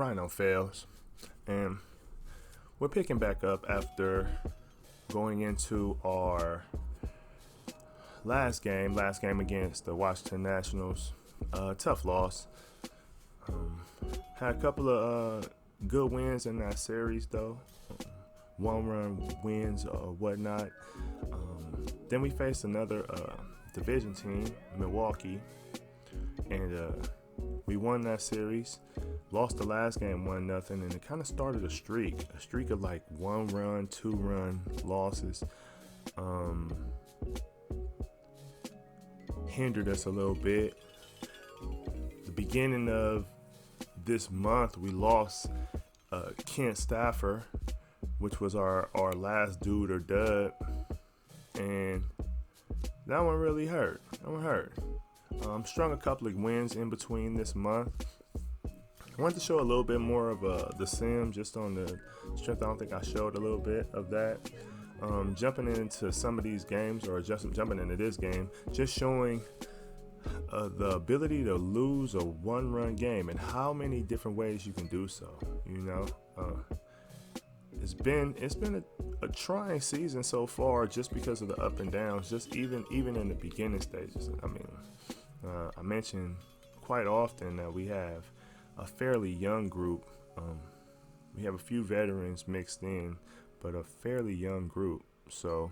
RyNO-Fails, and we're picking back up after going into our last game against the Washington Nationals. Tough loss. Had a couple of good wins in that series, though. One-run wins or whatnot. Then we faced another division team, Milwaukee, and we won that series. Lost the last game 1-0, and it kind of started a streak of like 1-run, 2-run losses. Hindered us a little bit. The beginning of this month, we lost Kent Stafford, which was our last dude or dud, and that one really hurt. Strung a couple of wins in between this month. I wanted to show a little bit more of the sim just on the strength. I don't think I showed a little bit of that. Jumping into some of these games, or just jumping into this game, just showing the ability to lose a one-run game and how many different ways you can do so. It's been a trying season so far, just because of the up and downs. Just even in the beginning stages. I mentioned quite often that we have a fairly young group. We have a few veterans mixed in, but a fairly young group. So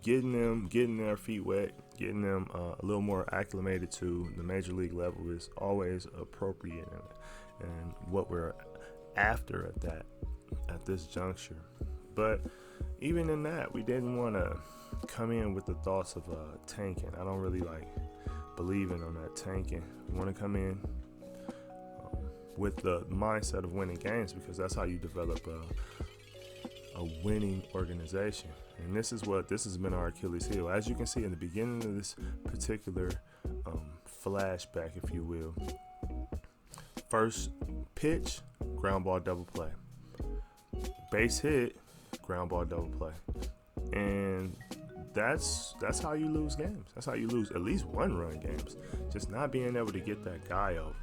getting their feet wet, getting them a little more acclimated to the major league level is always appropriate, and what we're after at this juncture. But even in that, we didn't want to come in with the thoughts of tanking. I don't really like believing on that tanking. We want to come in with the mindset of winning games, because that's how you develop a winning organization. And this has been our Achilles heel. As you can see in the beginning of this particular flashback, if you will. First pitch, ground ball double play. Base hit, ground ball double play. And that's how you lose games. That's how you lose at least one-run games. Just not being able to get that guy over.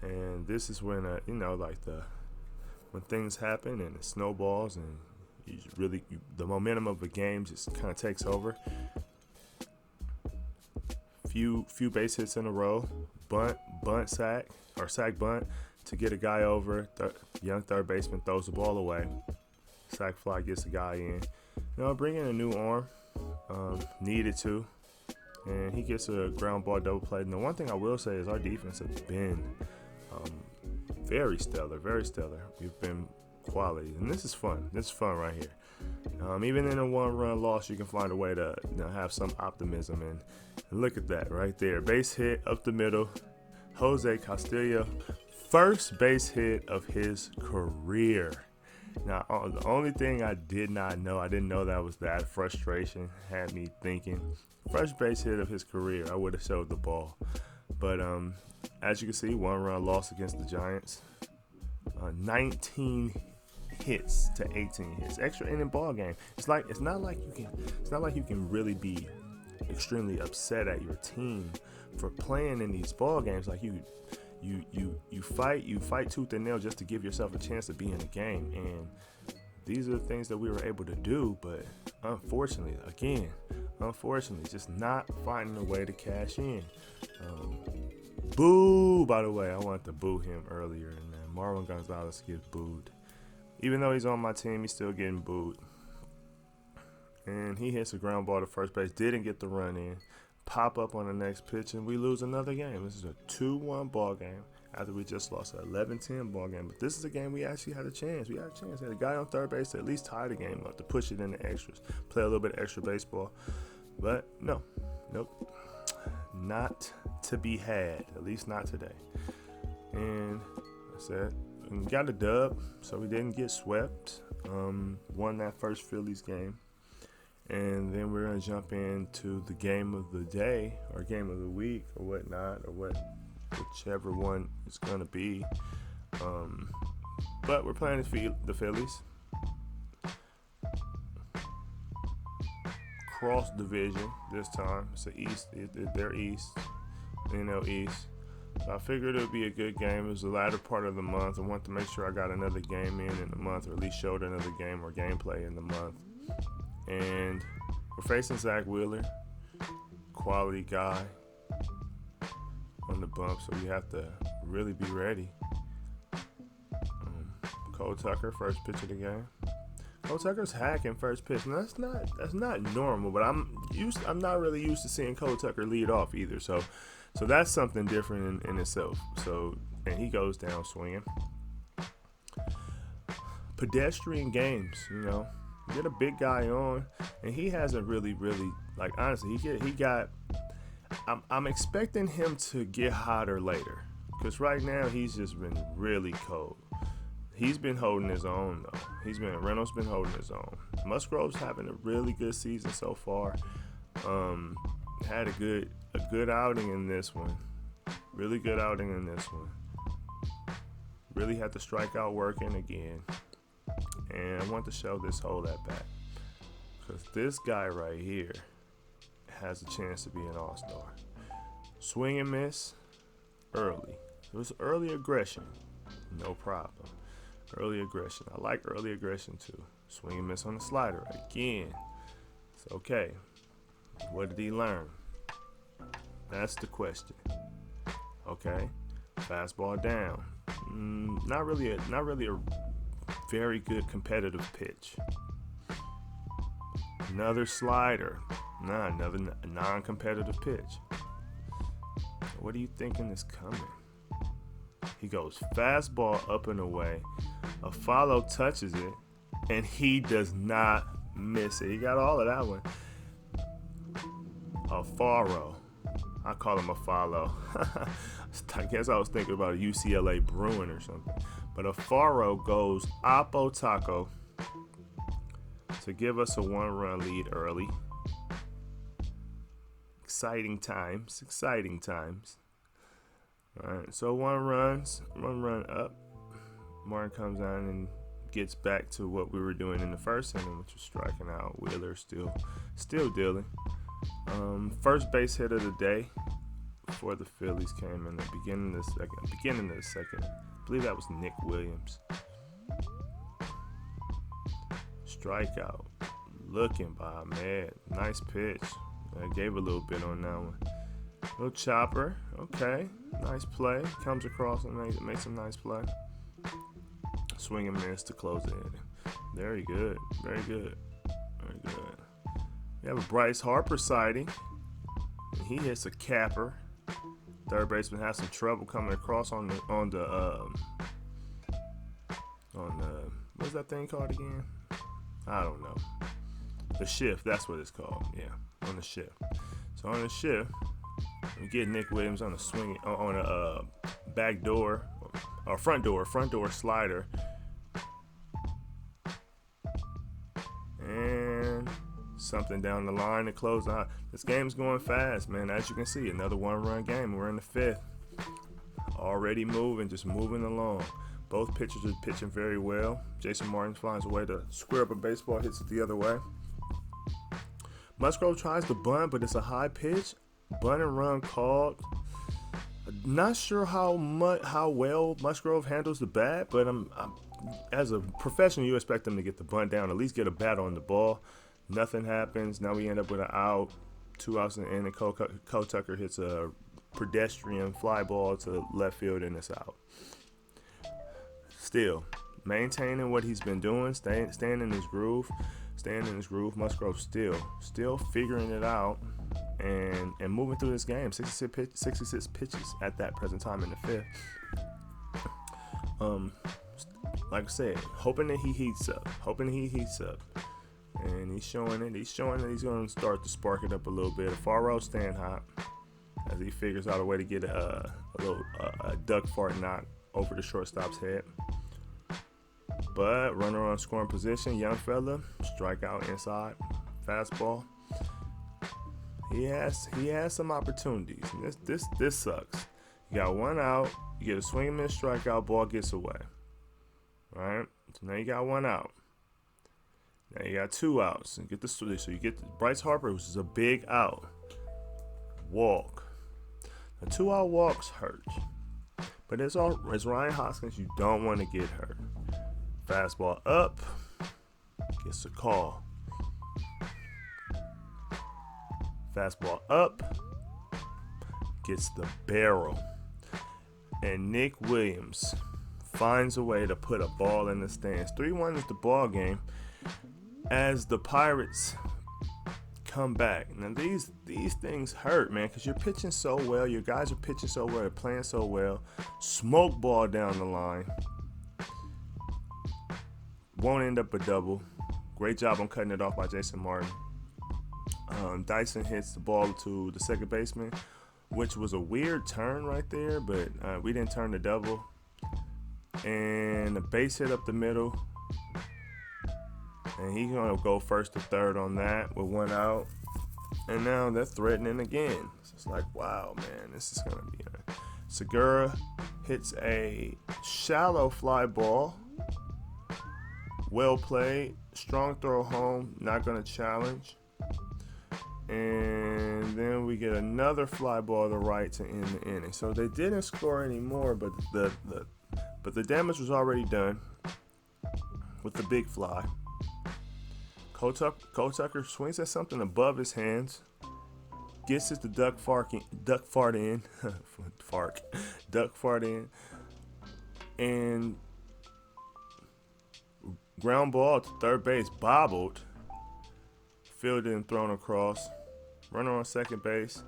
And this is when when things happen and it snowballs, and the momentum of a game just kind of takes over. Few base hits in a row, bunt sack or sack bunt to get a guy over. Young third baseman throws the ball away. Sack fly gets the guy in. Bring in a new arm, needed to, and he gets a ground ball double play. Now, one thing I will say is our defense has been very stellar. We've been quality, and this is fun. This is fun right here. Even in a one-run loss, you can find a way to have some optimism. And look at that right there, base hit up the middle. Jose Castillo, first base hit of his career. Now, the only thing I didn't know that was that frustration had me thinking, first base hit of his career. I would have showed the ball, but as you can see, one-run loss against the Giants. 19 hits to 18 hits, extra inning ball game. It's not like you can really be extremely upset at your team for playing in these ball games. Like you fight tooth and nail just to give yourself a chance to be in the game. And these are the things that we were able to do, but unfortunately, just not finding a way to cash in. Boo! By the way, I wanted to boo him earlier, and then Marwin Gonzalez gets booed. Even though he's on my team, he's still getting booed. And he hits a ground ball to first base, didn't get the run in. Pop up on the next pitch, and we lose another game. This is a 2-1 ball game after we just lost an 11-10 ball game. But this is a game we actually had a chance. We had a guy on third base to at least tie the game up, to push it into extras, play a little bit of extra baseball. But nope, not to be had, at least not today. And I said, we got a dub, so we didn't get swept. Won that first Phillies game. And then we're going to jump into the game of the day, or game of the week, or whatnot, or whichever one it's going to be. But we're playing the Phillies. Cross division this time. It's the East. They're East. NL East. I figured it would be a good game. It was the latter part of the month. I want to make sure I got another game in the month, or at least showed another game or gameplay in the month. And we're facing Zach Wheeler, quality guy on the bump, so you have to really be ready. Cole Tucker, first pitch of the game. Cole Tucker's hacking first pitch. Now that's not normal, but I'm not really used to seeing Cole Tucker lead off either. So that's something different in itself. So, and he goes down swinging. Pedestrian games, get a big guy on, and he hasn't really, like, honestly, he got. I'm expecting him to get hotter later, because right now he's just been really cold. He's been holding his own though. RyNO's been holding his own. Musgrove's having a really good season so far. Had a good outing in this one. Really good outing in this one. Really had the strikeout working again. And I want to show this whole at bat, because this guy right here has a chance to be an all-star. Swing and miss early. It was early aggression. No problem. Early aggression. I like early aggression too. Swing and miss on the slider again. It's okay. What did he learn? That's the question. Okay. Fastball down. Not really a very good competitive pitch. Another slider. Another non-competitive pitch. What are you thinking is coming? He goes fastball up and away. A follow touches it, and he does not miss it. He got all of that one. A faro. I call him a follow. I guess I was thinking about a UCLA Bruin or something. But a faro goes Oppo Taco to give us a 1-run lead early. Exciting times. All right, so one run up. Martin comes on and gets back to what we were doing in the first inning, which was striking out. Wheeler still dealing. First base hit of the day for the Phillies came in the beginning of the second. I believe that was Nick Williams. Strikeout. Looking by man. Nice pitch. I gave a little bit on that one. Little chopper. Okay. Nice play. Comes across and makes a nice play. Swing and miss to close the inning. Very good. We have a Bryce Harper sighting. He hits a capper. Third baseman has some trouble coming across on the what's that thing called again? I don't know. The shift, that's what it's called. Yeah, on the shift. So on the shift, we get Nick Williams on a swing on a back door or front door slider. And something down the line to close out. This game's going fast, man. As you can see, another 1-run game. We're in the 5th. Already just moving along. Both pitchers are pitching very well. Jason Martin finds a way to square up a baseball, hits it the other way. Musgrove tries to bunt, but it's a high pitch. Bunt and run called. Not sure how well Musgrove handles the bat, but I'm as a professional, you expect them to get the bunt down, at least get a bat on the ball. Nothing happens. Now we end up with an out. 2 outs in the inning. Cole Tucker hits a pedestrian fly ball to left field, and it's out. Still maintaining what he's been doing, staying in his groove. Musgrove still figuring it out and moving through this game. 66 pitches at that present time in the 5th. Like I said, hoping that he heats up. And he's showing that he's going to start to spark it up a little bit. Faro staying hot as he figures out a way to get a little duck fart knock over the shortstop's head. But runner on scoring position, young fella, strikeout inside, fastball. He has some opportunities. This sucks. You got 1 out, you get a swing and miss strikeout, ball gets away. All right, so now you got 1 out. Now you got 2 outs, and so you get Bryce Harper, which is a big out. Walk. A 2-out walks hurt. But as Ryan Hoskins, you don't want to get hurt. Fastball up, gets a call. Fastball up, gets the barrel. And Nick Williams finds a way to put a ball in the stands. 3-1 is the ball game as the Pirates come back. Now these things hurt, man, because you're pitching so well. Your guys are pitching so well. They're playing so well. Smoke ball down the line. Won't end up a double. Great job on cutting it off by Jason Martin. Dyson hits the ball to the second baseman, which was a weird turn right there, but we didn't turn the double. And a base hit up the middle. And he's going to go first to third on that with 1 out. And now they're threatening again. So it's like, wow, man, this is going to be a... Segura hits a shallow fly ball. Well played. Strong throw home. Not going to challenge. And then we get another fly ball to right to end the inning. So they didn't score anymore, but the damage was already done with the big fly. Cole Tucker swings at something above his hands, gets it to duck fart in, and ground ball to third base, bobbled, fielded and thrown across, runner on second base,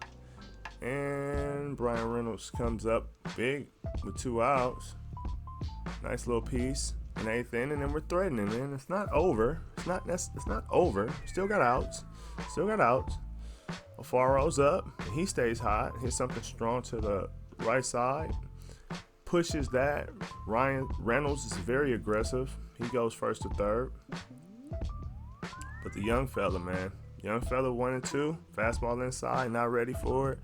and Brian Reynolds comes up big with 2 outs. Nice little piece. In 8th inning, and we're threatening, man. It's not over. It's not over. Still got outs. Alfaro's up. And he stays hot. Hits something strong to the right side. Pushes that. Ryan Reynolds is very aggressive. He goes first to third. But the young fella, man. Young fella 1 and 2. Fastball inside. Not ready for it.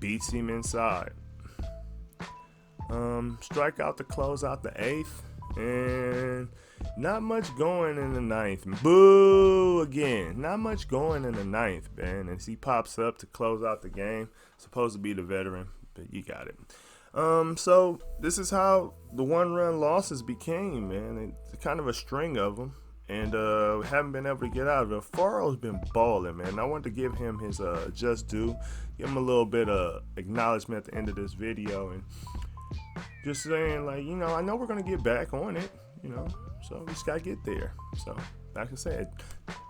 Beats him inside. Strikeout to close out the 8th. And not much going in the 9th. Boo again. Not much going in the 9th, man. As he pops up to close out the game. Supposed to be the veteran, but you got it. So this is how the 1-run losses became, man. It's kind of a string of them. And we haven't been able to get out of it. Faro's been balling, man. I wanted to give him his just due. Give him a little bit of acknowledgement at the end of this video. And just saying, like, you know, I know we're going to get back on it, you know, so we just got to get there. So, like I said,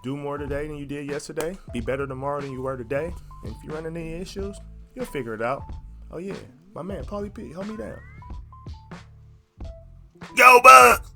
do more today than you did yesterday. Be better tomorrow than you were today. And if you're running any issues, you'll figure it out. Oh, yeah, my man, Paulie P, hold me down. Go Bucks!